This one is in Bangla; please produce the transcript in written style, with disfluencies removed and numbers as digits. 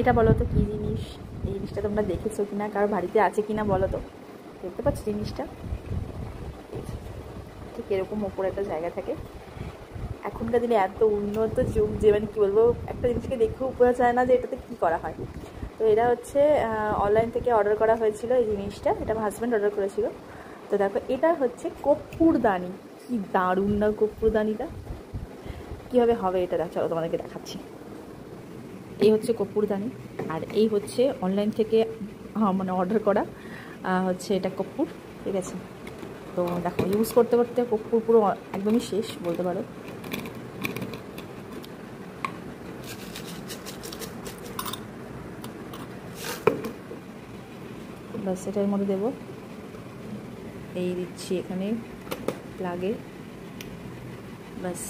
এটা বলো তো কী জিনিস? এই জিনিসটা তোমরা দেখেছো কিনা, কারো বাড়িতে আছে কিনা বলো তো। দেখতে পাচ্ছ জিনিসটা? ঠিক এরকম ওপরে একটা জায়গা থাকে। এখনকার দিনে এত উন্নত যুগ যে মানে কী বলবো, একটা জিনিসকে দেখেও বোঝা যায় না যে এটাতে কী করা হয়। তো এটা হচ্ছে অনলাইন থেকে অর্ডার করা হয়েছিল এই জিনিসটা, এটা আমার হাজব্যান্ড অর্ডার করেছিল। তো দেখো এটা হচ্ছে কর্পূরদানি। কি দারুণ না কর্পূরদানিটা! কীভাবে হবে এটা দেখো, চলো তোমাদেরকে দেখাচ্ছি। এই হচ্ছে কর্পূরদানি, আর এই হচ্ছে অনলাইন থেকে মানে অর্ডার করা হচ্ছে এটা কর্পূর। ঠিক আছে, তো দেখো ইউজ করতে করতে কর্পূর পুরো একদমই শেষ বলতে পারো। ব্যাস এটার মধ্যে দেবো, এই দিচ্ছি এখানে প্লাগে, ব্যাস